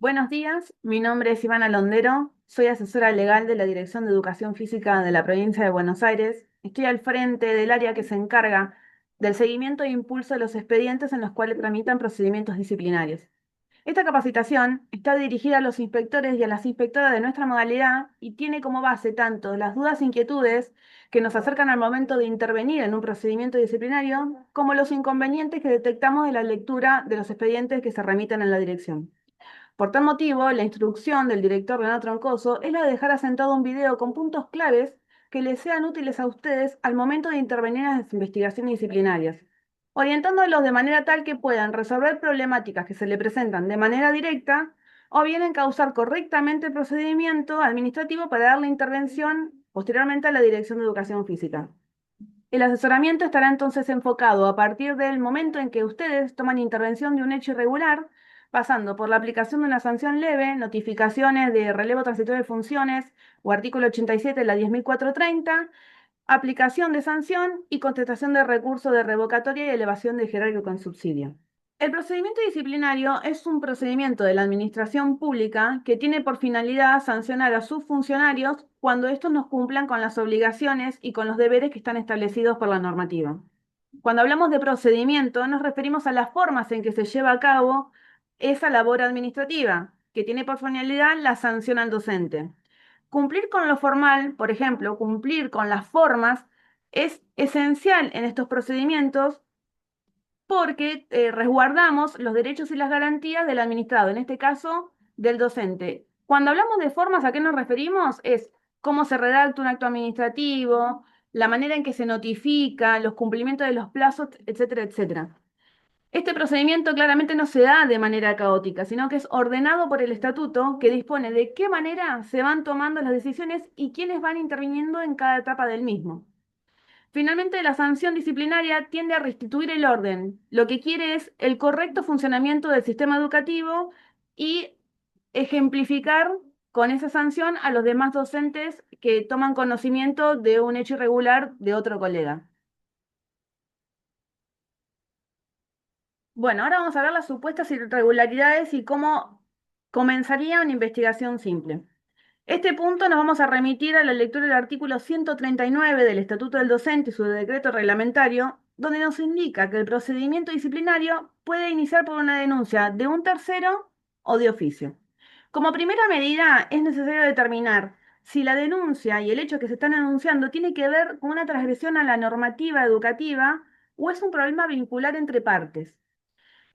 Buenos días, mi nombre es Ivana Londero, soy asesora legal de la Dirección de Educación Física de la provincia de Buenos Aires. Estoy al frente del área que se encarga del seguimiento e impulso de los expedientes en los cuales tramitan procedimientos disciplinarios. Esta capacitación está dirigida a los inspectores y a las inspectoras de nuestra modalidad y tiene como base tanto las dudas e inquietudes que nos acercan al momento de intervenir en un procedimiento disciplinario, como los inconvenientes que detectamos de la lectura de los expedientes que se remiten en la dirección. Por tal motivo, la instrucción del director Leonardo Troncoso es la de dejar asentado un video con puntos claves que les sean útiles a ustedes al momento de intervenir en las investigaciones disciplinarias, orientándolos de manera tal que puedan resolver problemáticas que se le presentan de manera directa o bien encauzar correctamente el procedimiento administrativo para dar la intervención posteriormente a la Dirección de Educación Física. El asesoramiento estará entonces enfocado a partir del momento en que ustedes toman intervención de un hecho irregular, pasando por la aplicación de una sanción leve, notificaciones de relevo transitorio de funciones o artículo 87 de la 10.430, aplicación de sanción y contestación de recurso de revocatoria y elevación de jerárquico con subsidio. El procedimiento disciplinario es un procedimiento de la administración pública que tiene por finalidad sancionar a sus funcionarios cuando estos no cumplan con las obligaciones y con los deberes que están establecidos por la normativa. Cuando hablamos de procedimiento, nos referimos a las formas en que se lleva a cabo esa labor administrativa, que tiene por finalidad la sanción al docente. Cumplir con lo formal, por ejemplo, cumplir con las formas, es esencial en estos procedimientos porque resguardamos los derechos y las garantías del administrado, en este caso del docente. Cuando hablamos de formas, ¿a qué nos referimos? Es cómo se redacta un acto administrativo, la manera en que se notifica, los cumplimientos de los plazos, etcétera, etcétera. Este procedimiento claramente no se da de manera caótica, sino que es ordenado por el estatuto que dispone de qué manera se van tomando las decisiones y quiénes van interviniendo en cada etapa del mismo. Finalmente, la sanción disciplinaria tiende a restituir el orden. Lo que quiere es el correcto funcionamiento del sistema educativo y ejemplificar con esa sanción a los demás docentes que toman conocimiento de un hecho irregular de otro colega. Bueno, ahora vamos a ver las supuestas irregularidades y cómo comenzaría una investigación simple. Este punto nos vamos a remitir a la lectura del artículo 139 del Estatuto del Docente y su decreto reglamentario, donde nos indica que el procedimiento disciplinario puede iniciar por una denuncia de un tercero o de oficio. Como primera medida, es necesario determinar si la denuncia y el hecho que se están denunciando tiene que ver con una transgresión a la normativa educativa o es un problema vincular entre partes.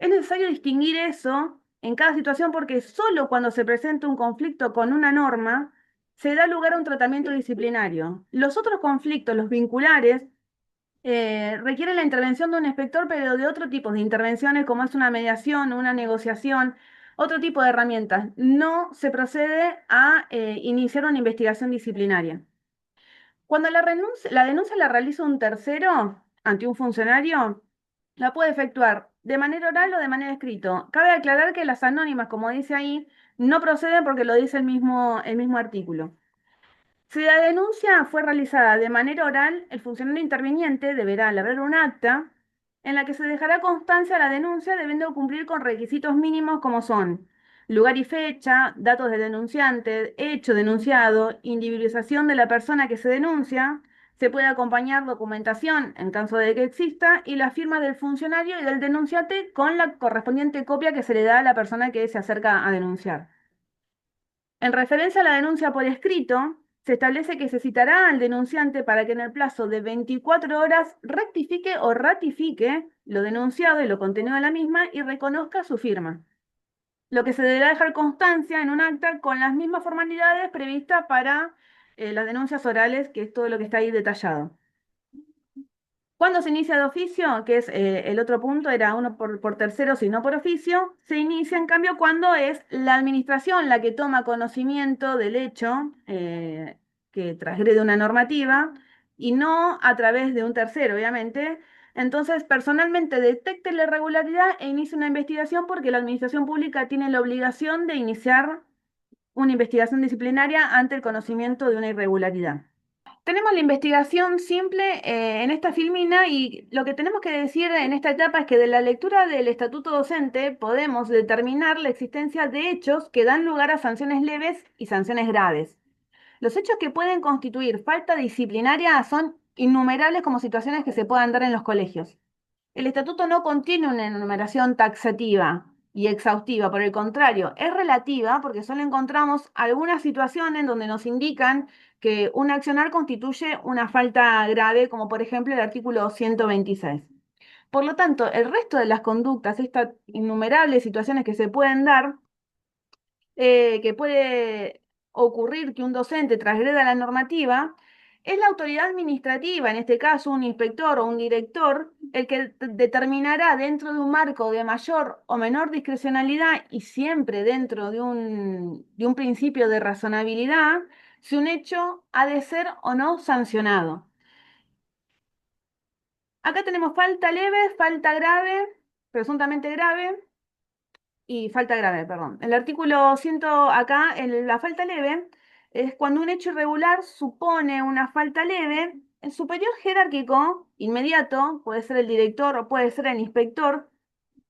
Es necesario distinguir eso en cada situación porque solo cuando se presenta un conflicto con una norma se da lugar a un tratamiento disciplinario. Los otros conflictos, los vinculares, requieren la intervención de un inspector, pero de otro tipo de intervenciones como es una mediación, una negociación, otro tipo de herramientas. No se procede a iniciar una investigación disciplinaria. Cuando la denuncia la realiza un tercero ante un funcionario, la puede efectuar de manera oral o de manera escrito. Cabe aclarar que las anónimas, como dice ahí, no proceden porque lo dice el mismo artículo. Si la denuncia fue realizada de manera oral, el funcionario interviniente deberá elaborar un acta en la que se dejará constancia de la denuncia, debiendo cumplir con requisitos mínimos como son lugar y fecha, datos del denunciante, hecho denunciado, individualización de la persona que se denuncia, se puede acompañar documentación en caso de que exista y la firma del funcionario y del denunciante con la correspondiente copia que se le da a la persona que se acerca a denunciar. En referencia a la denuncia por escrito, se establece que se citará al denunciante para que en el plazo de 24 horas rectifique o ratifique lo denunciado y lo contenido de la misma y reconozca su firma. Lo que se deberá dejar constancia en un acta con las mismas formalidades previstas para las denuncias orales, que es todo lo que está ahí detallado. Cuando se inicia de oficio, que es el otro punto, era uno por terceros y no por oficio, se inicia en cambio cuando es la administración la que toma conocimiento del hecho que transgrede una normativa y no a través de un tercero, obviamente. Entonces, personalmente detecte la irregularidad e inicia una investigación porque la administración pública tiene la obligación de iniciar una investigación disciplinaria ante el conocimiento de una irregularidad. Tenemos la investigación simple en esta filmina y lo que tenemos que decir en esta etapa es que de la lectura del estatuto docente podemos determinar la existencia de hechos que dan lugar a sanciones leves y sanciones graves. Los hechos que pueden constituir falta disciplinaria son innumerables como situaciones que se puedan dar en los colegios. El estatuto no contiene una enumeración taxativa y exhaustiva, por el contrario, es relativa porque solo encontramos algunas situaciones en donde nos indican que un accionar constituye una falta grave, como por ejemplo el artículo 126. Por lo tanto, el resto de las conductas, estas innumerables situaciones que se pueden dar, que puede ocurrir que un docente transgreda la normativa, es la autoridad administrativa, en este caso un inspector o un director, el que determinará dentro de un marco de mayor o menor discrecionalidad y siempre dentro de un principio de razonabilidad, si un hecho ha de ser o no sancionado. Acá tenemos falta leve, falta grave, presuntamente grave, y falta grave, perdón. El artículo 100 acá, en la falta leve, es cuando un hecho irregular supone una falta leve, el superior jerárquico inmediato, puede ser el director o puede ser el inspector,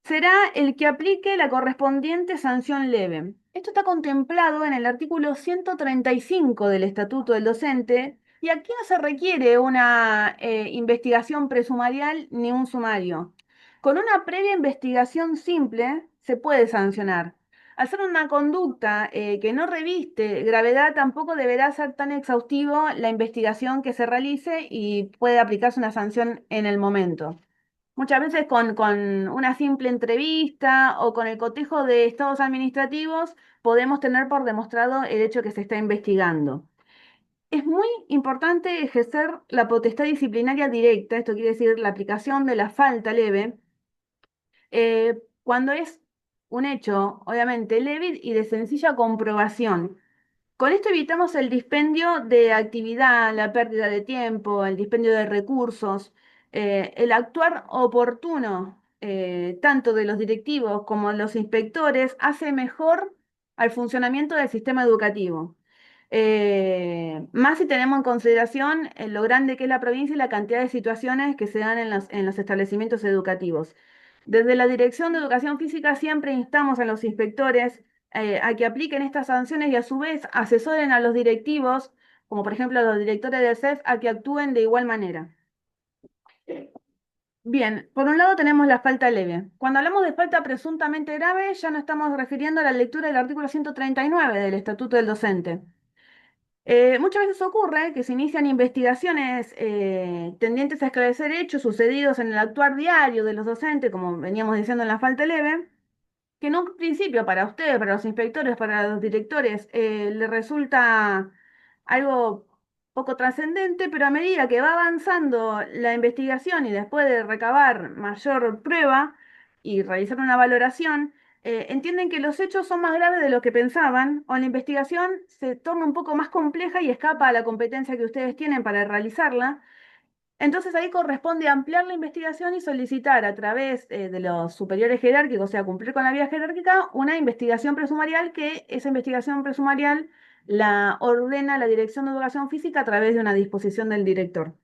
será el que aplique la correspondiente sanción leve. Esto está contemplado en el artículo 135 del Estatuto del Docente y aquí no se requiere una investigación presumarial ni un sumario. Con una previa investigación simple se puede sancionar. Al ser una conducta que no reviste gravedad, tampoco deberá ser tan exhaustivo la investigación que se realice y puede aplicarse una sanción en el momento. Muchas veces con una simple entrevista o con el cotejo de estados administrativos podemos tener por demostrado el hecho que se está investigando. Es muy importante ejercer la potestad disciplinaria directa, esto quiere decir la aplicación de la falta leve, cuando es un hecho, obviamente, leve y de sencilla comprobación. Con esto evitamos el dispendio de actividad, la pérdida de tiempo, el dispendio de recursos, el actuar oportuno, tanto de los directivos como de los inspectores, hace mejor al funcionamiento del sistema educativo. Más si tenemos en consideración lo grande que es la provincia y la cantidad de situaciones que se dan en los establecimientos educativos. Desde la Dirección de Educación Física siempre instamos a los inspectores a que apliquen estas sanciones y a su vez asesoren a los directivos, como por ejemplo a los directores del CEF, a que actúen de igual manera. Bien, por un lado tenemos la falta leve. Cuando hablamos de falta presuntamente grave, ya nos estamos refiriendo a la lectura del artículo 139 del Estatuto del Docente. Muchas veces ocurre que se inician investigaciones tendientes a esclarecer hechos sucedidos en el actuar diario de los docentes, como veníamos diciendo en la falta leve, que en un principio para ustedes, para los inspectores, para los directores, le resulta algo poco trascendente, pero a medida que va avanzando la investigación y después de recabar mayor prueba y realizar una valoración, entienden que los hechos son más graves de lo que pensaban, o la investigación se torna un poco más compleja y escapa a la competencia que ustedes tienen para realizarla. Entonces ahí corresponde ampliar la investigación y solicitar a través de los superiores jerárquicos, o sea, cumplir con la vía jerárquica, una investigación presumarial que esa investigación presumarial la ordena la Dirección de Educación Física a través de una disposición del director.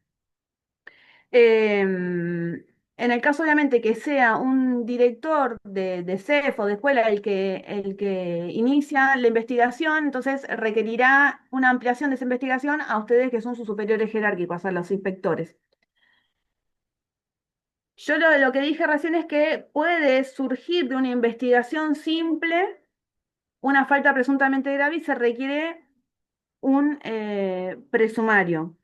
En el caso, obviamente, que sea un director de CEF o de escuela el que inicia la investigación, entonces requerirá una ampliación de esa investigación a ustedes que son sus superiores jerárquicos, a los inspectores. Yo lo que dije recién es que puede surgir de una investigación simple una falta presuntamente grave y se requiere un presumario.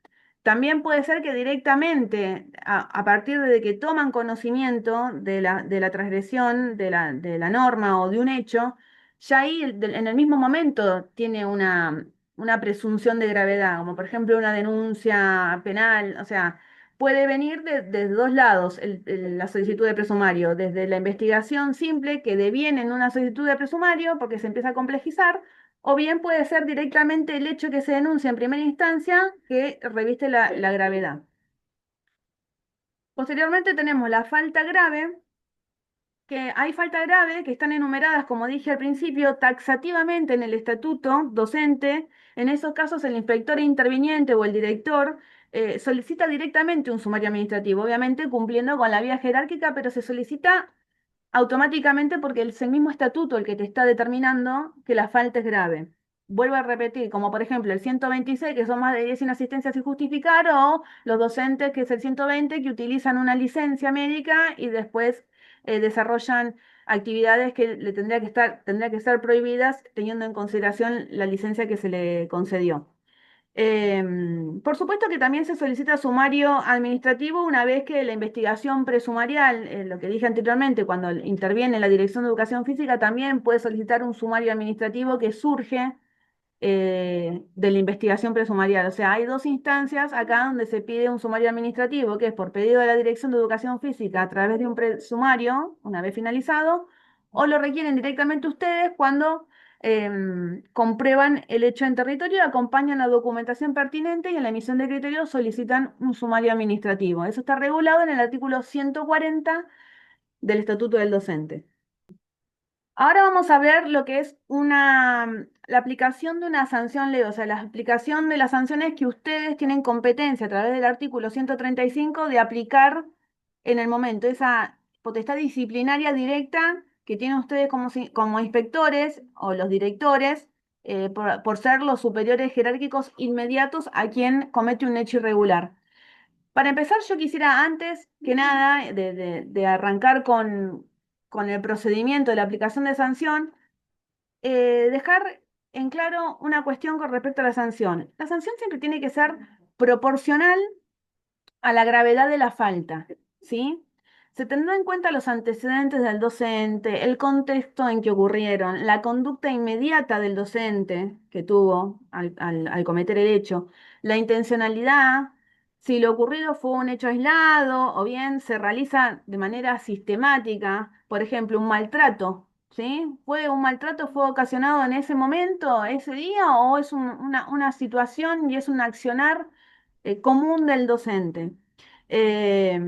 También puede ser que directamente, a partir de que toman conocimiento de la transgresión de la norma o de un hecho, ya ahí en el mismo momento tiene una presunción de gravedad, como por ejemplo una denuncia penal, o sea, puede venir de dos lados la solicitud de presumario, desde la investigación simple que deviene en una solicitud de presumario porque se empieza a complejizar, o bien puede ser directamente el hecho que se denuncia en primera instancia que reviste la gravedad. Posteriormente tenemos la falta grave, que hay falta grave que están enumeradas, como dije al principio, taxativamente en el estatuto docente. En esos casos, el inspector interviniente o el director solicita directamente un sumario administrativo, obviamente cumpliendo con la vía jerárquica, pero se solicita automáticamente porque es el mismo estatuto el que te está determinando que la falta es grave. Vuelvo a repetir, como por ejemplo el 126, que son más de 10 inasistencias sin justificar, o los docentes, que es el 120, que utilizan una licencia médica y después desarrollan actividades que le tendría que estar prohibidas teniendo en consideración la licencia que se le concedió. Por supuesto que también se solicita sumario administrativo una vez que la investigación presumarial, lo que dije anteriormente, cuando interviene la Dirección de Educación Física, también puede solicitar un sumario administrativo que surge de la investigación presumarial. O sea, hay dos instancias acá donde se pide un sumario administrativo, que es por pedido de la Dirección de Educación Física a través de un presumario, una vez finalizado, o lo requieren directamente ustedes cuando comprueban el hecho en territorio, acompañan la documentación pertinente y en la emisión de criterios solicitan un sumario administrativo. Eso está regulado en el artículo 140 del Estatuto del Docente. Ahora vamos a ver lo que es la aplicación de una sanción leve, o sea, la aplicación de las sanciones que ustedes tienen competencia a través del artículo 135 de aplicar en el momento, esa potestad disciplinaria directa que tienen ustedes como inspectores o los directores por ser los superiores jerárquicos inmediatos a quien comete un hecho irregular. Para empezar, yo quisiera antes que nada de arrancar con el procedimiento de la aplicación de sanción, dejar en claro una cuestión con respecto a la sanción. La sanción siempre tiene que ser proporcional a la gravedad de la falta, ¿sí? Se tendrá en cuenta los antecedentes del docente, el contexto en que ocurrieron, la conducta inmediata del docente que tuvo al cometer el hecho, la intencionalidad, si lo ocurrido fue un hecho aislado o bien se realiza de manera sistemática, por ejemplo, un maltrato, ¿sí? ¿Fue un maltrato, fue ocasionado en ese momento, ese día, o es una situación y es un accionar común del docente? Eh,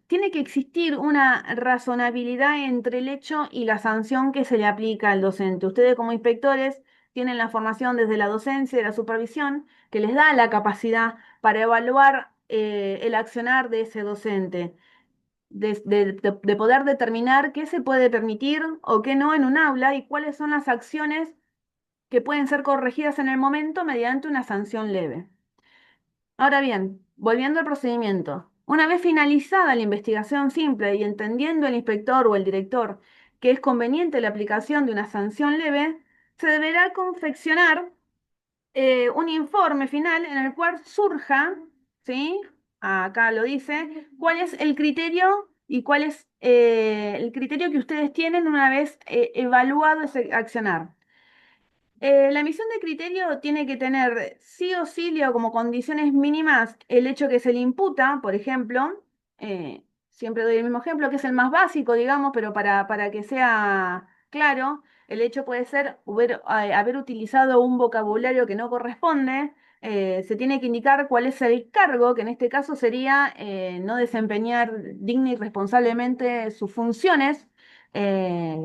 Tiene que existir una razonabilidad entre el hecho y la sanción que se le aplica al docente. Ustedes como inspectores tienen la formación desde la docencia y la supervisión que les da la capacidad para evaluar el accionar de ese docente, de poder determinar qué se puede permitir o qué no en un aula y cuáles son las acciones que pueden ser corregidas en el momento mediante una sanción leve. Ahora bien, volviendo al procedimiento, una vez finalizada la investigación simple y entendiendo el inspector o el director que es conveniente la aplicación de una sanción leve, se deberá confeccionar un informe final en el cual surja, ¿sí? Acá lo dice, cuál es el criterio y cuál es el criterio que ustedes tienen una vez evaluado ese accionar. La emisión de criterio tiene que tener sí o sí, Leo, como condiciones mínimas el hecho que se le imputa, por ejemplo, siempre doy el mismo ejemplo, que es el más básico, digamos, pero para que sea claro, el hecho puede ser haber utilizado un vocabulario que no corresponde, se tiene que indicar cuál es el cargo, que en este caso sería no desempeñar digna y responsablemente sus funciones. eh,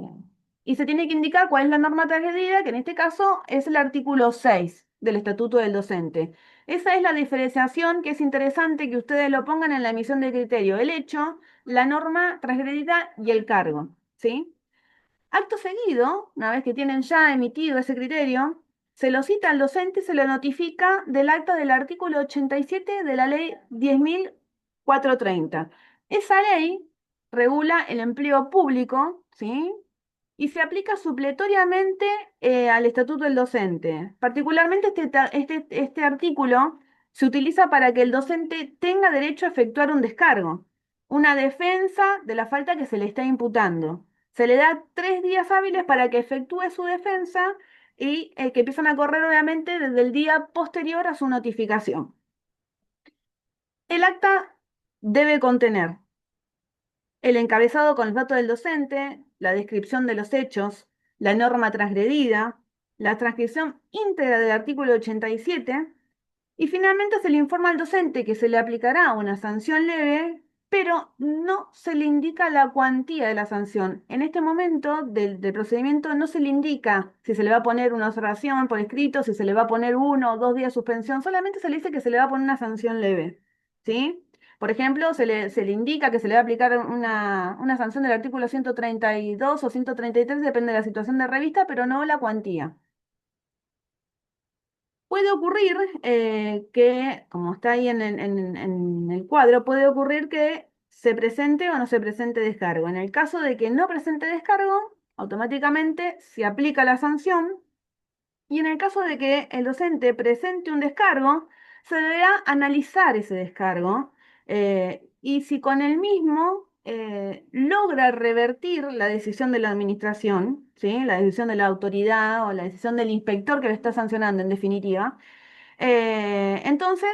y se tiene que indicar cuál es la norma transgredida, que en este caso es el artículo 6 del Estatuto del Docente. Esa es la diferenciación que es interesante que ustedes lo pongan en la emisión de criterio, el hecho, la norma transgredida y el cargo, ¿sí? Acto seguido, una vez que tienen ya emitido ese criterio, se lo cita al docente y se lo notifica del acta del artículo 87 de la ley 10.430. Esa ley regula el empleo público, ¿sí? Y se aplica supletoriamente al estatuto del docente. Particularmente este artículo se utiliza para que el docente tenga derecho a efectuar un descargo, una defensa de la falta que se le está imputando. Se le da 3 días hábiles para que efectúe su defensa y que empiezan a correr obviamente desde el día posterior a su notificación. El acta debe contener el encabezado con los datos del docente, la descripción de los hechos, la norma transgredida, la transcripción íntegra del artículo 87 y finalmente se le informa al docente que se le aplicará una sanción leve, pero no se le indica la cuantía de la sanción. En este momento del procedimiento no se le indica si se le va a poner una observación por escrito, si se le va a poner 1 o 2 días de suspensión, solamente se le dice que se le va a poner una sanción leve, ¿sí? Por ejemplo, se le indica que se le va a aplicar una sanción del artículo 132 o 133, depende de la situación de revista, pero no la cuantía. Puede ocurrir que, como está ahí en el cuadro, puede ocurrir que se presente o no se presente descargo. En el caso de que no presente descargo, automáticamente se aplica la sanción y en el caso de que el docente presente un descargo, se deberá analizar ese descargo y si con el mismo logra revertir la decisión de la administración, ¿sí? La decisión de la autoridad o la decisión del inspector que lo está sancionando en definitiva, entonces,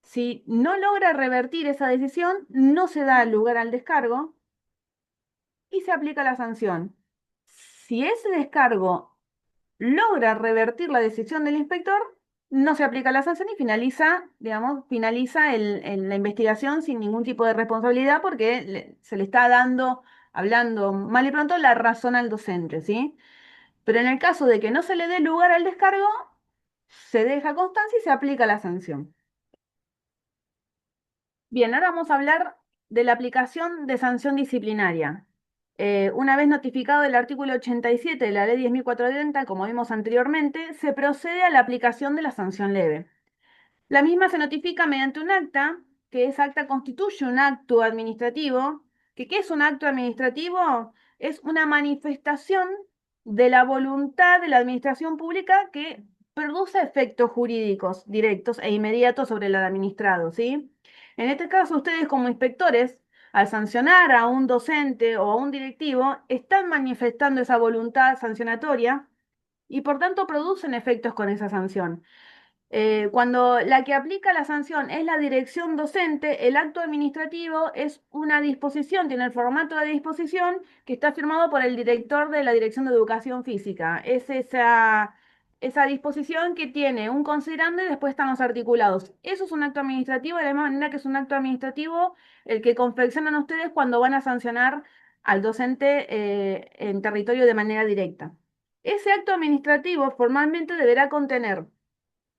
si no logra revertir esa decisión, no se da lugar al descargo y se aplica la sanción. Si ese descargo logra revertir la decisión del inspector, no se aplica la sanción y finaliza, digamos, finaliza la investigación sin ningún tipo de responsabilidad porque se le está dando, hablando mal y pronto, la razón al docente, ¿sí? Pero en el caso de que no se le dé lugar al descargo, se deja constancia y se aplica la sanción. Bien, ahora vamos a hablar de la aplicación de sanción disciplinaria. Una vez notificado el artículo 87 de la Ley 10.430, como vimos anteriormente, se procede a la aplicación de la sanción leve. La misma se notifica mediante un acta, que esa acta constituye un acto administrativo. ¿Qué es un acto administrativo? Es una manifestación de la voluntad de la administración pública que produce efectos jurídicos directos e inmediatos sobre el administrado, ¿sí? En este caso, ustedes como inspectores, al sancionar a un docente o a un directivo, están manifestando esa voluntad sancionatoria y por tanto producen efectos con esa sanción. Cuando la que aplica la sanción es la dirección docente, el acto administrativo es una disposición, tiene el formato de disposición que está firmado por el director de la Dirección de Educación Física. Es esa disposición que tiene un considerando y después están los articulados. Eso es un acto administrativo, de la misma manera que es un acto administrativo el que confeccionan ustedes cuando van a sancionar al docente en territorio de manera directa. Ese acto administrativo formalmente deberá contener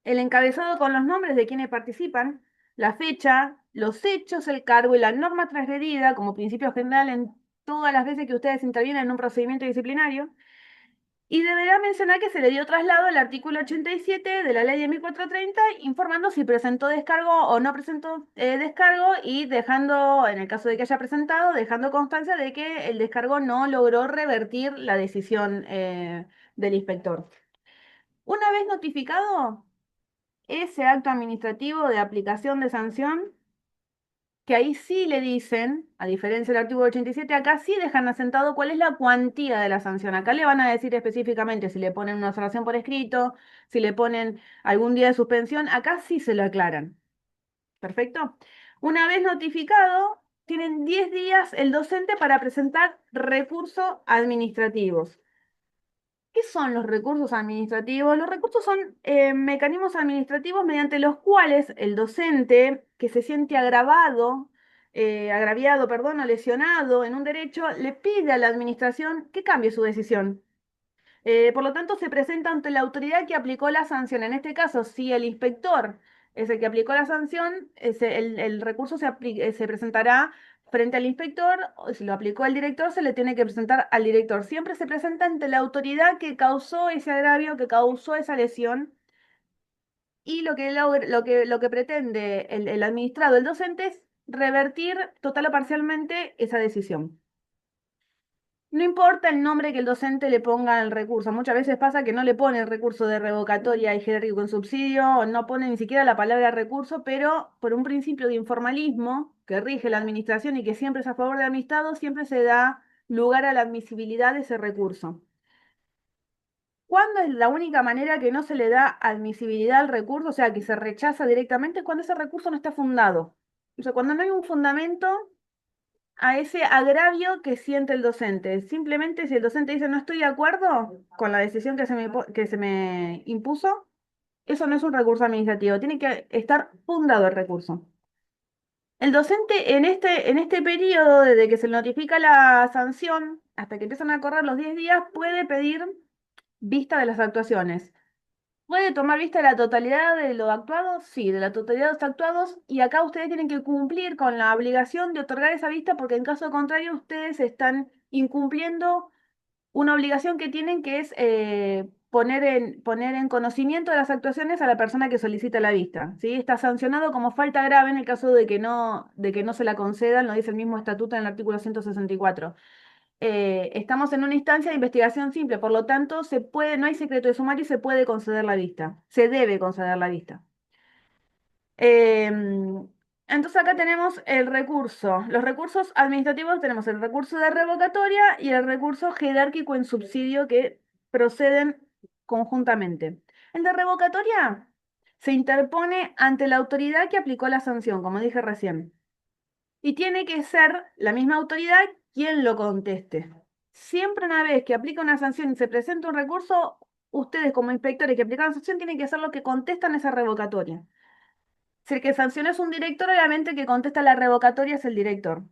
el encabezado con los nombres de quienes participan, la fecha, los hechos, el cargo y la norma transgredida como principio general en todas las veces que ustedes intervienen en un procedimiento disciplinario. Y deberá mencionar que se le dio traslado al artículo 87 de la ley de 1430, informando si presentó descargo o no presentó descargo y dejando, en el caso de que haya presentado, dejando constancia de que el descargo no logró revertir la decisión del inspector. Una vez notificado, ese acto administrativo de aplicación de sanción, que ahí sí le dicen, a diferencia del artículo 87, acá sí dejan asentado cuál es la cuantía de la sanción. Acá le van a decir específicamente si le ponen una observación por escrito, si le ponen algún día de suspensión, acá sí se lo aclaran. ¿Perfecto? Una vez notificado, tienen 10 días el docente para presentar recursos administrativos. ¿Qué son los recursos administrativos? Los recursos son mecanismos administrativos mediante los cuales el docente que se siente agraviado, perdón, o lesionado en un derecho, le pide a la administración que cambie su decisión. Por lo tanto, se presenta ante la autoridad que aplicó la sanción. En este caso, si el inspector es el que aplicó la sanción, el recurso se presentará frente al inspector, o si lo aplicó el director, se le tiene que presentar al director. Siempre se presenta ante la autoridad que causó ese agravio, que causó esa lesión, y lo que pretende el administrado, el docente, es revertir total o parcialmente esa decisión. No importa el nombre que el docente le ponga al recurso. Muchas veces pasa que no le pone el recurso de revocatoria y jerárquico con subsidio, o no pone ni siquiera la palabra recurso, pero por un principio de informalismo que rige la administración y que siempre es a favor del administrado, siempre se da lugar a la admisibilidad de ese recurso. ¿Cuándo es la única manera que no se le da admisibilidad al recurso, o sea, que se rechaza directamente? Es cuando ese recurso no está fundado. O sea, cuando no hay un fundamento a ese agravio que siente el docente. Simplemente si el docente dice no estoy de acuerdo con la decisión que se me impuso, eso no es un recurso administrativo, tiene que estar fundado el recurso. El docente en este periodo, desde que se le notifica la sanción hasta que empiezan a correr los 10 días, puede pedir vista de las actuaciones. ¿Puede tomar vista de la totalidad de lo actuado? Sí, de la totalidad de los actuados. Y acá ustedes tienen que cumplir con la obligación de otorgar esa vista porque en caso contrario ustedes están incumpliendo una obligación que tienen que es poner en conocimiento de las actuaciones a la persona que solicita la vista, ¿sí? Está sancionado como falta grave en el caso de que no se la concedan, lo dice el mismo estatuto en el artículo 164. Estamos en una instancia de investigación simple, por lo tanto, no hay secreto de sumario y se puede conceder la vista. Se debe conceder la vista. Em, entonces acá tenemos el recurso. Los recursos administrativos tenemos el recurso de revocatoria y el recurso jerárquico en subsidio que proceden conjuntamente. El de revocatoria se interpone ante la autoridad que aplicó la sanción, como dije recién. Y tiene que ser la misma autoridad quien lo conteste. Siempre una vez que aplica una sanción y se presenta un recurso, ustedes como inspectores que aplican la sanción tienen que ser los que contestan esa revocatoria. Si el que sanciona es un director, obviamente el que contesta la revocatoria es el director.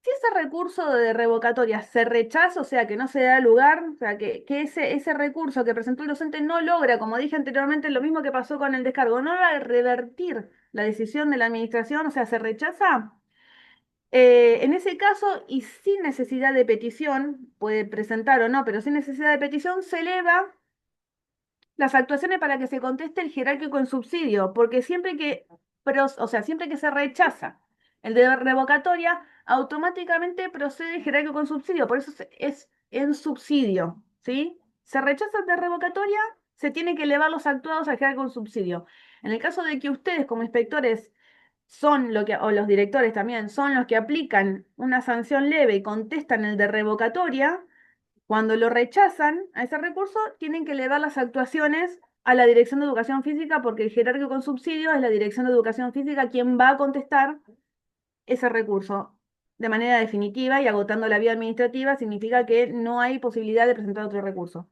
Si ese recurso de revocatoria se rechaza, o sea, que no se da lugar, o sea, que ese recurso que presentó el docente no logra, como dije anteriormente, lo mismo que pasó con el descargo, no logra revertir la decisión de la administración, o sea, se rechaza, en ese caso, y sin necesidad de petición, puede presentar o no, pero sin necesidad de petición, se eleva las actuaciones para que se conteste el jerárquico en subsidio, porque o sea, siempre que se rechaza el de revocatoria, automáticamente procede el jerárquico en subsidio, por eso es en subsidio, ¿sí? Se rechaza el de revocatoria, se tiene que elevar los actuados al jerárquico en subsidio. En el caso de que ustedes como inspectores o los directores también, son los que aplican una sanción leve y contestan el de revocatoria, cuando lo rechazan a ese recurso, tienen que elevar las actuaciones a la Dirección de Educación Física porque el jerárquico con subsidio es la Dirección de Educación Física quien va a contestar ese recurso de manera definitiva y agotando la vía administrativa significa que no hay posibilidad de presentar otro recurso.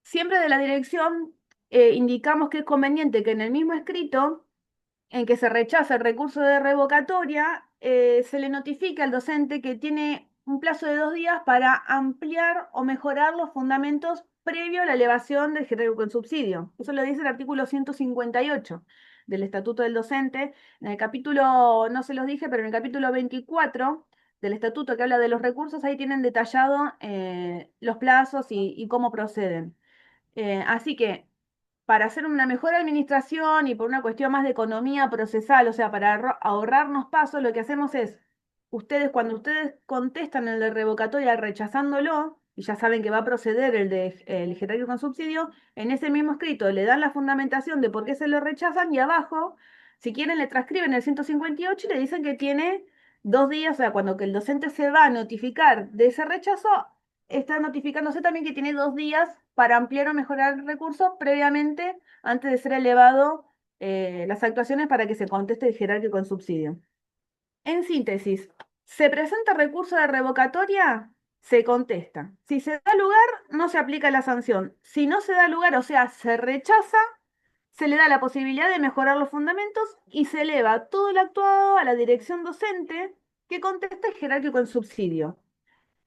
Siempre de la dirección indicamos que es conveniente que en el mismo escrito en que se rechaza el recurso de revocatoria, se le notifica al docente que tiene un plazo de 2 días para ampliar o mejorar los fundamentos previo a la elevación del jerárquico en subsidio. Eso lo dice el artículo 158 del Estatuto del Docente. En el capítulo, no se los dije, pero en el capítulo 24 del Estatuto que habla de los recursos, ahí tienen detallado los plazos y cómo proceden. Así que para hacer una mejor administración y por una cuestión más de economía procesal, o sea, para ahorrarnos pasos, lo que hacemos es, cuando ustedes contestan el de revocatoria rechazándolo, y ya saben que va a proceder el jerárquico con subsidio, en ese mismo escrito le dan la fundamentación de por qué se lo rechazan y abajo, si quieren, le transcriben el 158 y le dicen que tiene 2 días, o sea, cuando que el docente se va a notificar de ese rechazo, está notificándose también que tiene 2 días para ampliar o mejorar el recurso previamente, antes de ser elevado las actuaciones para que se conteste el jerárquico en subsidio. En síntesis, se presenta recurso de revocatoria, se contesta. Si se da lugar, no se aplica la sanción. Si no se da lugar, o sea, se rechaza, se le da la posibilidad de mejorar los fundamentos y se eleva todo el actuado a la dirección docente que contesta el jerárquico en subsidio.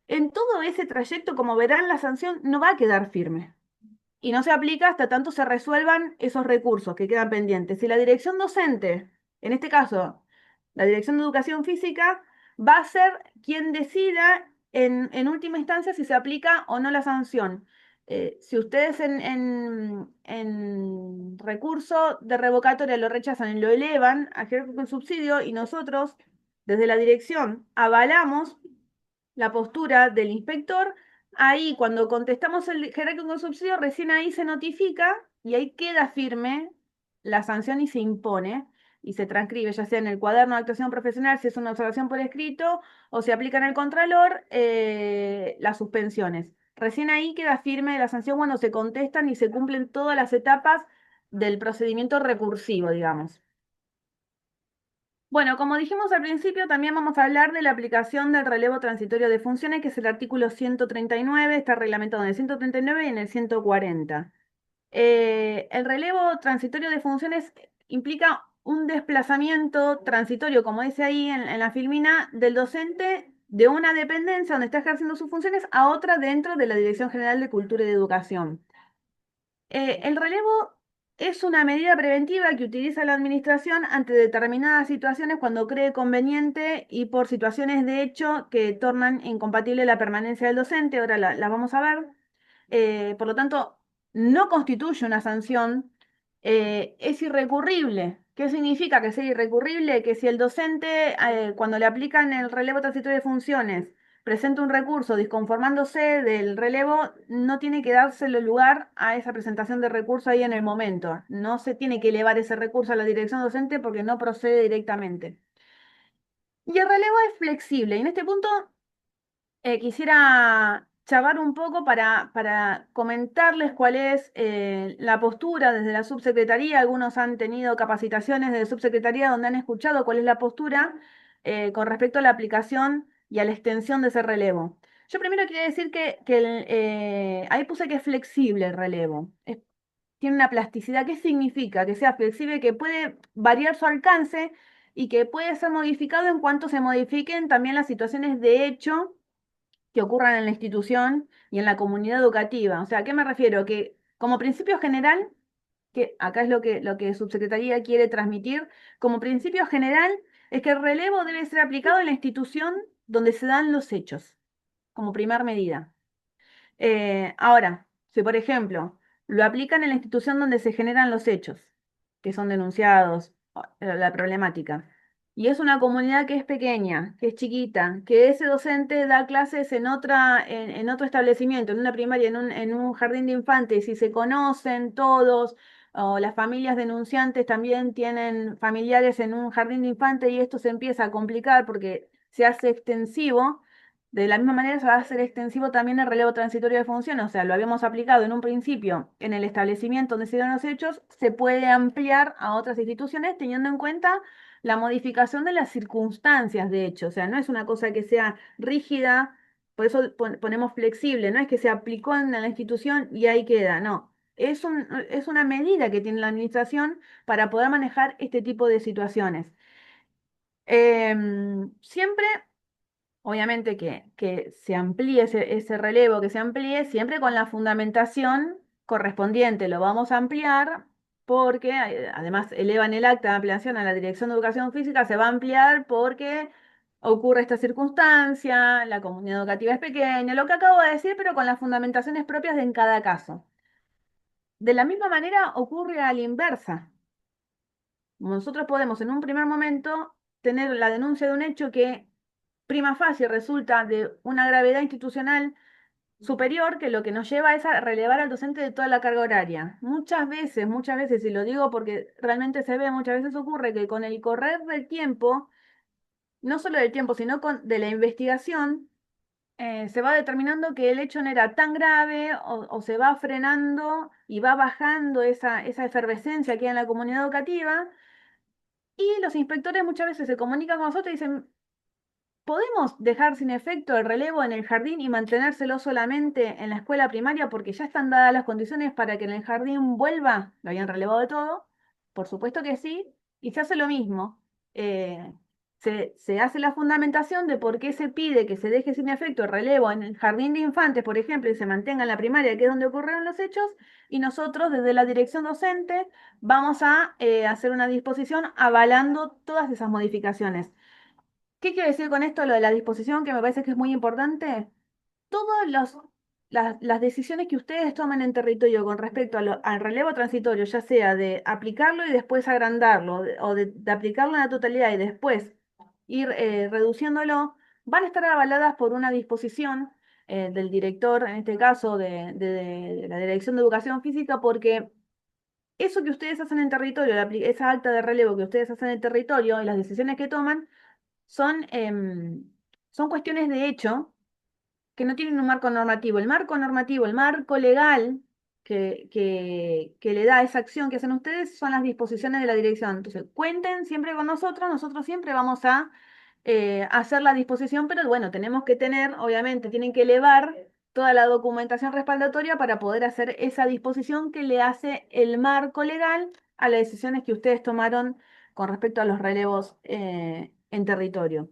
En todo ese trayecto, como verán, la sanción no va a quedar firme y no se aplica hasta tanto se resuelvan esos recursos que quedan pendientes. Si la dirección docente, en este caso, la Dirección de Educación Física, va a ser quien decida en última instancia si se aplica o no la sanción. Si ustedes en recurso de revocatoria lo rechazan y lo elevan a jerárquico con subsidio y nosotros desde la dirección avalamos la postura del inspector, ahí cuando contestamos el jerárquico con subsidio, recién ahí se notifica y ahí queda firme la sanción y se impone y se transcribe, ya sea en el cuaderno de actuación profesional, si es una observación por escrito, o se aplica en el contralor las suspensiones. Recién ahí queda firme la sanción cuando se contestan y se cumplen todas las etapas del procedimiento recursivo, digamos. Bueno, como dijimos al principio, también vamos a hablar de la aplicación del relevo transitorio de funciones, que es el artículo 139, está reglamentado en el 139 y en el 140. El relevo transitorio de funciones implica un desplazamiento transitorio, como dice ahí en la filmina, del docente de una dependencia donde está ejerciendo sus funciones a otra dentro de la Dirección General de Cultura y de Educación. El relevo es una medida preventiva que utiliza la administración ante determinadas situaciones cuando cree conveniente y por situaciones de hecho que tornan incompatible la permanencia del docente. Ahora la vamos a ver. Por lo tanto, no constituye una sanción, es irrecurrible. ¿Qué significa que sea irrecurrible? Que si el docente, cuando le aplican el relevo transitorio de funciones, presenta un recurso disconformándose del relevo, no tiene que dárselo lugar a esa presentación de recurso ahí en el momento. No se tiene que elevar ese recurso a la dirección docente porque no procede directamente. Y el relevo es flexible. Y en este punto quisiera charlar un poco para comentarles cuál es la postura desde la subsecretaría. Algunos han tenido capacitaciones de subsecretaría donde han escuchado cuál es la postura con respecto a la aplicación y a la extensión de ese relevo. Yo primero quería decir que ahí puse que es flexible el relevo. Tiene una plasticidad. ¿Qué significa? Que sea flexible, que puede variar su alcance y que puede ser modificado en cuanto se modifiquen también las situaciones de hecho que ocurran en la institución y en la comunidad educativa. O sea, ¿a qué me refiero? Que como principio general, que acá es lo que Subsecretaría quiere transmitir, como principio general es que el relevo debe ser aplicado en la institución donde se dan los hechos, como primer medida. Ahora, si por ejemplo lo aplican en la institución donde se generan los hechos, que son denunciados, la problemática, y es una comunidad que es pequeña, que es chiquita, que ese docente da clases en otro establecimiento, en una primaria, en un jardín de infantes, y se conocen todos, o las familias denunciantes también tienen familiares en un jardín de infantes, y esto se empieza a complicar porque se hace extensivo. De la misma manera se va a hacer extensivo también el relevo transitorio de funciones, o sea, lo habíamos aplicado en un principio en el establecimiento donde se dieron los hechos, se puede ampliar a otras instituciones teniendo en cuenta la modificación de las circunstancias de hecho, o sea, no es una cosa que sea rígida, por eso ponemos flexible, no es que se aplicó en la institución y ahí queda, no. Es una medida que tiene la administración para poder manejar este tipo de situaciones. Siempre obviamente que se amplíe ese relevo, que se amplíe siempre con la fundamentación correspondiente. Lo vamos a ampliar porque además elevan el acta de ampliación a la Dirección de Educación Física, se va a ampliar porque ocurre esta circunstancia, la comunidad educativa es pequeña, lo que acabo de decir, pero con las fundamentaciones propias de en cada caso. De la misma manera ocurre a la inversa. Nosotros podemos en un primer momento tener la denuncia de un hecho que prima facie resulta de una gravedad institucional superior que lo que nos lleva es a relevar al docente de toda la carga horaria. Muchas veces, y lo digo porque realmente se ve, muchas veces ocurre que con el correr del tiempo, no solo del tiempo, sino de la investigación, se va determinando que el hecho no era tan grave o se va frenando y va bajando esa efervescencia que hay en la comunidad educativa. Y los inspectores muchas veces se comunican con nosotros y dicen, ¿podemos dejar sin efecto el relevo en el jardín y mantenérselo solamente en la escuela primaria porque ya están dadas las condiciones para que en el jardín vuelva? Lo habían relevado de todo. Por supuesto que sí. Y se hace lo mismo. Eh, se hace la fundamentación de por qué se pide que se deje sin efecto el relevo en el jardín de infantes, por ejemplo, y se mantenga en la primaria, que es donde ocurrieron los hechos. Y nosotros, desde la dirección docente, vamos a hacer una disposición avalando todas esas modificaciones. ¿Qué quiero decir con esto? Lo de la disposición, que me parece que es muy importante. Todas las decisiones que ustedes toman en territorio con respecto al relevo transitorio, ya sea de aplicarlo y después agrandarlo, o de aplicarlo en la totalidad y después ir reduciéndolo, van a estar avaladas por una disposición del director, en este caso de la Dirección de Educación Física, porque eso que ustedes hacen en territorio, esa acta de relevo que ustedes hacen en territorio y las decisiones que toman, son cuestiones de hecho que no tienen un marco normativo. El marco normativo, el marco legal que le da esa acción que hacen ustedes son las disposiciones de la dirección. Entonces, cuenten siempre con nosotros siempre vamos a hacer la disposición, pero bueno, tenemos que tener, obviamente, tienen que elevar toda la documentación respaldatoria para poder hacer esa disposición que le hace el marco legal a las decisiones que ustedes tomaron con respecto a los relevos en territorio.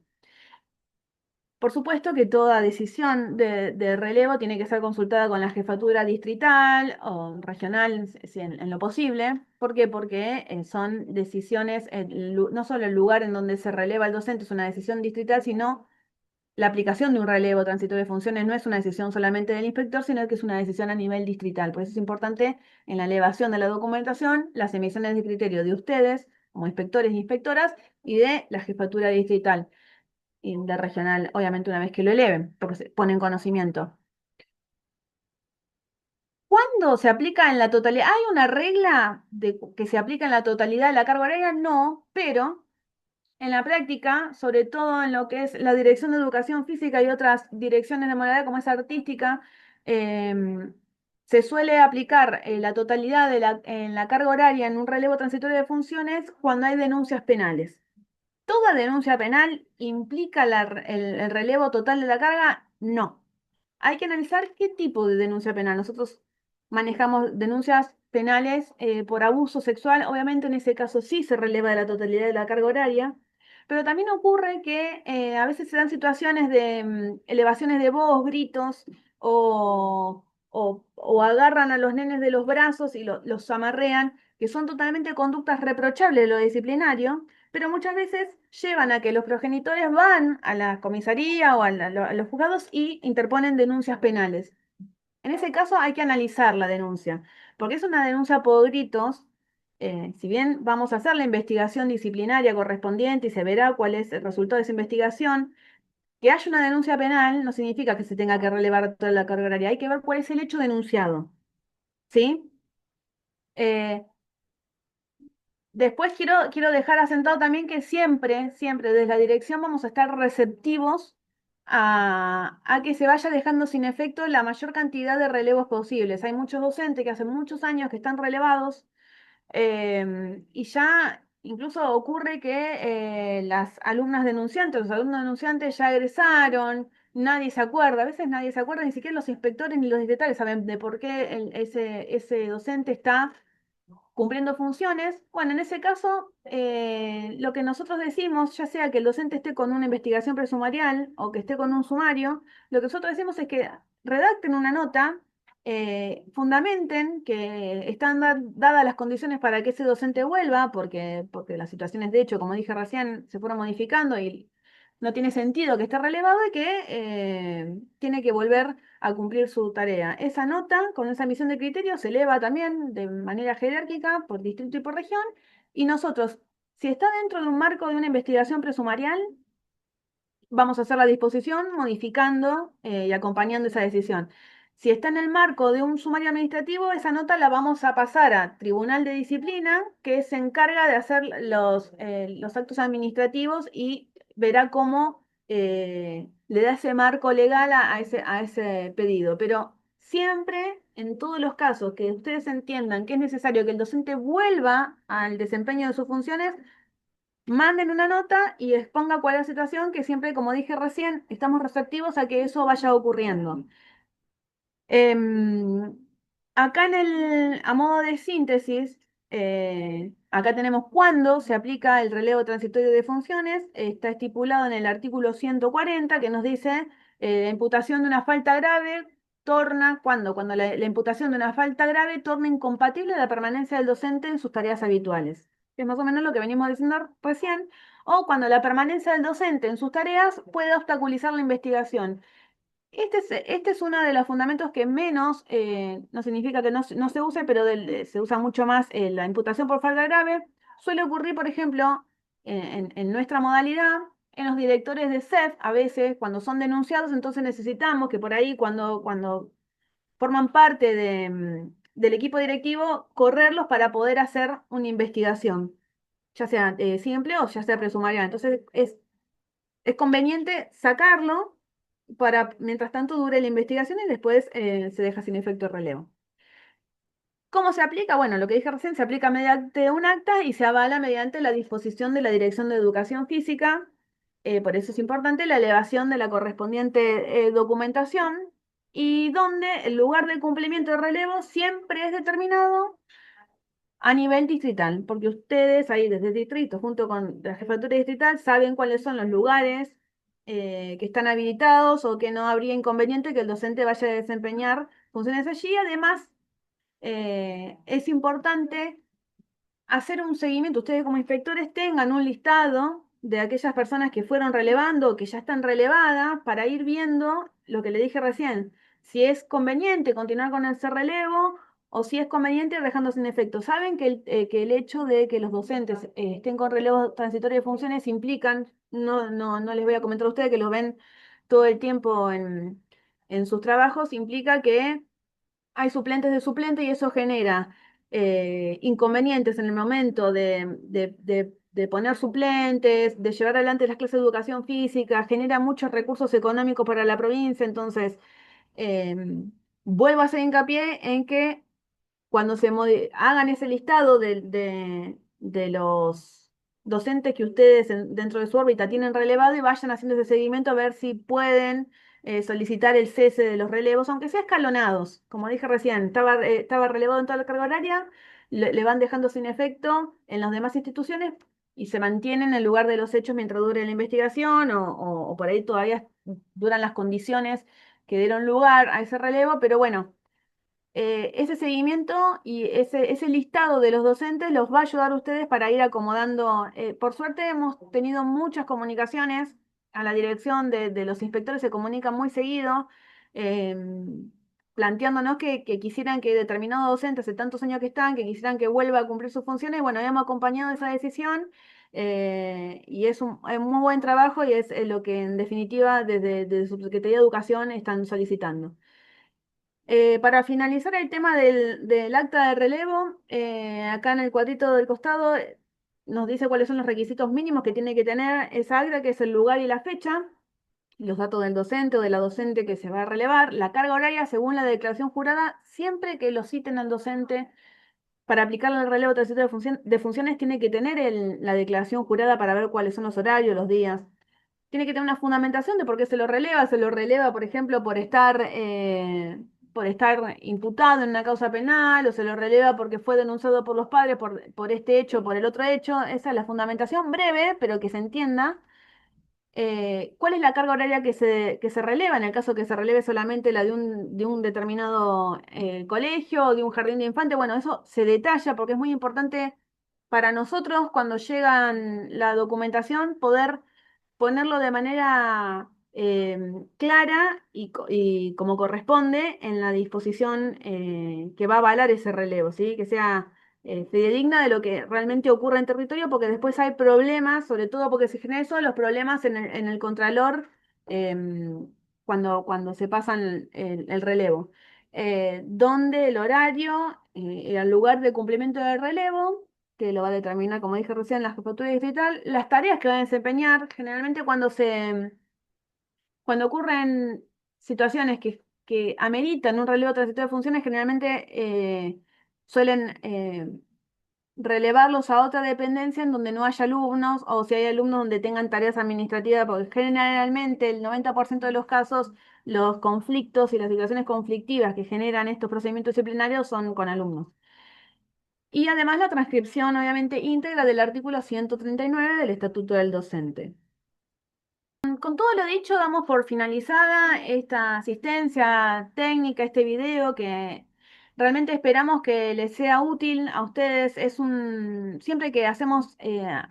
Por supuesto que toda decisión de relevo tiene que ser consultada con la jefatura distrital o regional, en lo posible. ¿Por qué? Porque son decisiones, no solo el lugar en donde se releva el docente es una decisión distrital, sino la aplicación de un relevo transitorio de funciones no es una decisión solamente del inspector, sino que es una decisión a nivel distrital. Por eso es importante en la elevación de la documentación las emisiones de criterio de ustedes como inspectores e inspectoras y de la jefatura distrital y de regional, obviamente una vez que lo eleven, porque se pone en conocimiento. ¿Cuándo se aplica en la totalidad? ¿Hay una regla que se aplica en la totalidad de la carga horaria? No, pero en la práctica, sobre todo en lo que es la Dirección de Educación Física y otras direcciones de modalidad como es artística, em, se suele aplicar la totalidad en la carga horaria en un relevo transitorio de funciones cuando hay denuncias penales. ¿Toda denuncia penal implica el relevo total de la carga? No. Hay que analizar qué tipo de denuncia penal. Nosotros manejamos denuncias penales por abuso sexual. Obviamente en ese caso sí se releva de la totalidad de la carga horaria, pero también ocurre que a veces se dan situaciones de elevaciones de voz, gritos o agarran a los nenes de los brazos y los amarrean, que son totalmente conductas reprochables de lo disciplinario, pero muchas veces llevan a que los progenitores van a la comisaría o a los juzgados y interponen denuncias penales. En ese caso hay que analizar la denuncia, porque es una denuncia por gritos. Si bien vamos a hacer la investigación disciplinaria correspondiente y se verá cuál es el resultado de esa investigación, que haya una denuncia penal no significa que se tenga que relevar toda la carga horaria. Hay que ver cuál es el hecho denunciado, ¿sí? Eh, Después quiero dejar asentado también que siempre desde la dirección vamos a estar receptivos a que se vaya dejando sin efecto la mayor cantidad de relevos posibles. Hay muchos docentes que hace muchos años que están relevados y ya incluso ocurre que las alumnas denunciantes, los alumnos denunciantes ya egresaron, nadie se acuerda, a veces nadie se acuerda, ni siquiera los inspectores ni los distritales saben de por qué ese docente está cumpliendo funciones. Bueno, en ese caso, lo que nosotros decimos, ya sea que el docente esté con una investigación presumarial o que esté con un sumario, lo que nosotros decimos es que redacten una nota, fundamenten que están dadas las condiciones para que ese docente vuelva, porque las situaciones de hecho, como dije recién, se fueron modificando y no tiene sentido que esté relevado y que tiene que volver a cumplir su tarea. Esa nota, con esa misión de criterio, se eleva también de manera jerárquica por distrito y por región, y nosotros, si está dentro de un marco de una investigación presumarial, vamos a hacer la disposición modificando y acompañando esa decisión. Si está en el marco de un sumario administrativo, esa nota la vamos a pasar a Tribunal de Disciplina, que se encarga de hacer los actos administrativos y verá cómo le da ese marco legal a ese pedido. Pero siempre, en todos los casos que ustedes entiendan que es necesario que el docente vuelva al desempeño de sus funciones, manden una nota y exponga cuál es la situación, que siempre, como dije recién, estamos receptivos a que eso vaya ocurriendo. Em, Acá a modo de síntesis, acá tenemos cuándo se aplica el relevo transitorio de funciones. Está estipulado en el artículo 140 que nos dice la imputación de una falta grave cuando la imputación de una falta grave torna incompatible la permanencia del docente en sus tareas habituales. Que es más o menos lo que venimos diciendo recién, o cuando la permanencia del docente en sus tareas puede obstaculizar la investigación. Este es uno de los fundamentos que menos, no significa que no se use, pero se usa mucho más la imputación por falta grave. Suele ocurrir, por ejemplo, en nuestra modalidad, en los directores de CEF, a veces cuando son denunciados, entonces necesitamos que por ahí cuando forman parte del equipo directivo, correrlos para poder hacer una investigación, ya sea simple o ya sea presumaria. Entonces es conveniente sacarlo para, mientras tanto, dure la investigación y después se deja sin efecto el relevo. ¿Cómo se aplica? Bueno, lo que dije recién, se aplica mediante un acta y se avala mediante la disposición de la Dirección de Educación Física. Por eso es importante la elevación de la correspondiente documentación y donde el lugar de cumplimiento del relevo siempre es determinado a nivel distrital, porque ustedes ahí desde el distrito, junto con la jefatura distrital, saben cuáles son los lugares que están habilitados o que no habría inconveniente que el docente vaya a desempeñar funciones allí. Además, es importante hacer un seguimiento. Ustedes como inspectores tengan un listado de aquellas personas que fueron relevando o que ya están relevadas para ir viendo lo que le dije recién, si es conveniente continuar con ese relevo o si es conveniente ir dejando sin efecto. Saben que el hecho de que los docentes estén con relevo transitorio de funciones implican, no les voy a comentar a ustedes que los ven todo el tiempo en sus trabajos, implica que hay suplentes de suplente y eso genera inconvenientes en el momento de poner suplentes, de llevar adelante las clases de educación física, genera muchos recursos económicos para la provincia. Entonces, vuelvo a hacer hincapié en que cuando hagan ese listado de los docentes que ustedes dentro de su órbita tienen relevado y vayan haciendo ese seguimiento a ver si pueden solicitar el cese de los relevos, aunque sea escalonados. Como dije recién, estaba relevado en toda la carga horaria, le van dejando sin efecto en las demás instituciones y se mantienen en el lugar de los hechos mientras dure la investigación o por ahí todavía duran las condiciones que dieron lugar a ese relevo, pero bueno, ese seguimiento y ese listado de los docentes los va a ayudar a ustedes para ir acomodando. Por suerte hemos tenido muchas comunicaciones a la dirección de los inspectores, se comunican muy seguido, planteándonos que quisieran que determinado docente, hace tantos años que están, que quisieran que vuelva a cumplir sus funciones. Bueno, hemos acompañado esa decisión. Y es muy buen trabajo y es lo que en definitiva desde su Subsecretaría de Educación están solicitando. Para finalizar el tema del acta de relevo, acá en el cuadrito del costado nos dice cuáles son los requisitos mínimos que tiene que tener esa acta, que es el lugar y la fecha, los datos del docente o de la docente que se va a relevar, la carga horaria según la declaración jurada, siempre que lo citen al docente para aplicar el relevo transitorio de funciones tiene que tener la declaración jurada para ver cuáles son los horarios, los días. Tiene que tener una fundamentación de por qué se lo releva, por ejemplo, por estar imputado en una causa penal, o se lo releva porque fue denunciado por los padres por este hecho o por el otro hecho. Esa es la fundamentación breve, pero que se entienda. ¿Cuál es la carga horaria que se releva en el caso que se releve solamente la de un determinado colegio o de un jardín de infantes? Bueno, eso se detalla porque es muy importante para nosotros cuando llegan la documentación poder ponerlo de manera clara y como corresponde en la disposición que va a avalar ese relevo, ¿sí? Que sea fidedigna de lo que realmente ocurre en territorio, porque después hay problemas, sobre todo porque se generan eso, los problemas en el contralor cuando se pasan el relevo. Donde el horario, el lugar de cumplimiento del relevo que lo va a determinar, como dije recién, la jefatura distrital, las tareas que va a desempeñar, generalmente cuando ocurren situaciones que ameritan un relevo transitorio de funciones, generalmente suelen relevarlos a otra dependencia en donde no haya alumnos o si hay alumnos donde tengan tareas administrativas, porque generalmente el 90% de los casos, los conflictos y las situaciones conflictivas que generan estos procedimientos disciplinarios son con alumnos. Y además la transcripción, obviamente, íntegra del artículo 139 del Estatuto del Docente. Con todo lo dicho, damos por finalizada esta asistencia técnica, este video que realmente esperamos que les sea útil a ustedes. Siempre que hacemos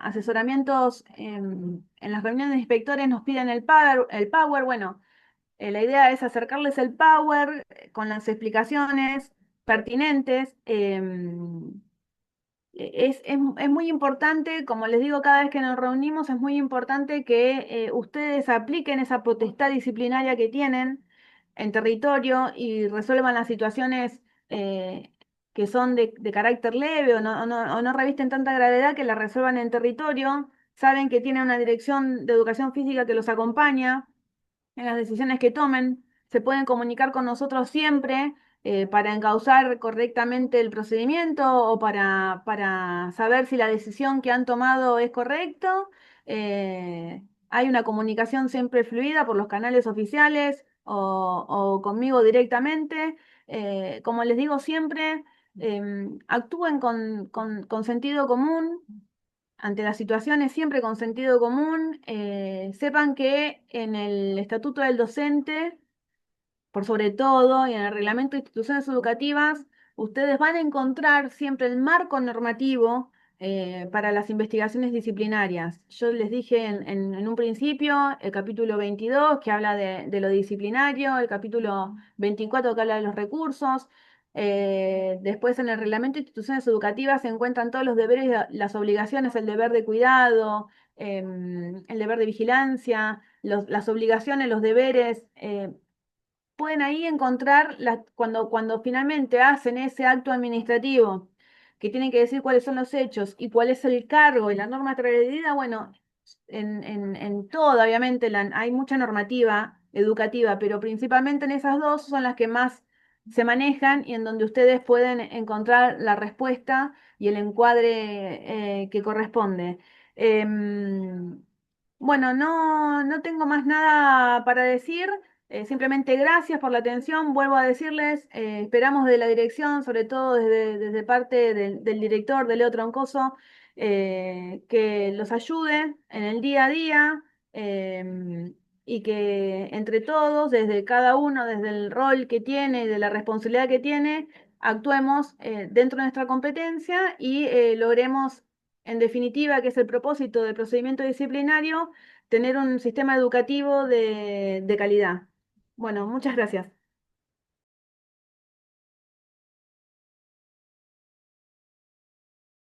asesoramientos en las reuniones de inspectores nos piden el power. Bueno, la idea es acercarles el power con las explicaciones pertinentes. Es muy importante, como les digo cada vez que nos reunimos, es muy importante que ustedes apliquen esa potestad disciplinaria que tienen en territorio y resuelvan las situaciones que son de carácter leve o no revisten tanta gravedad, que las resuelvan en territorio. Saben que tienen una dirección de educación física que los acompaña en las decisiones que tomen. Se pueden comunicar con nosotros siempre para encauzar correctamente el procedimiento o para saber si la decisión que han tomado es correcta. Hay una comunicación siempre fluida por los canales oficiales o conmigo directamente. Como les digo siempre, Actúen con sentido común ante las situaciones, siempre con sentido común. Sepan que en el Estatuto del Docente, por sobre todo, y en el Reglamento de Instituciones Educativas, ustedes van a encontrar siempre el marco normativo para las investigaciones disciplinarias. Yo les dije en un principio el capítulo 22 que habla de lo disciplinario, el capítulo 24 que habla de los recursos. Después en el Reglamento de Instituciones Educativas se encuentran todos los deberes, las obligaciones, el deber de cuidado, el deber de vigilancia, las obligaciones, los deberes. Pueden ahí encontrar cuando finalmente hacen ese acto administrativo, que tienen que decir cuáles son los hechos y cuál es el cargo y la norma transgredida. Bueno, en todo, obviamente, hay mucha normativa educativa, pero principalmente en esas dos son las que más se manejan y en donde ustedes pueden encontrar la respuesta y el encuadre que corresponde. Em, bueno, no tengo más nada para decir. Simplemente gracias por la atención. Vuelvo a decirles, esperamos de la dirección, sobre todo desde parte del director, de Leo Troncoso, que los ayude en el día a día, y que entre todos, desde cada uno, desde el rol que tiene y de la responsabilidad que tiene, actuemos dentro de nuestra competencia y logremos, en definitiva, que es el propósito del procedimiento disciplinario, tener un sistema educativo de calidad. Bueno, muchas gracias.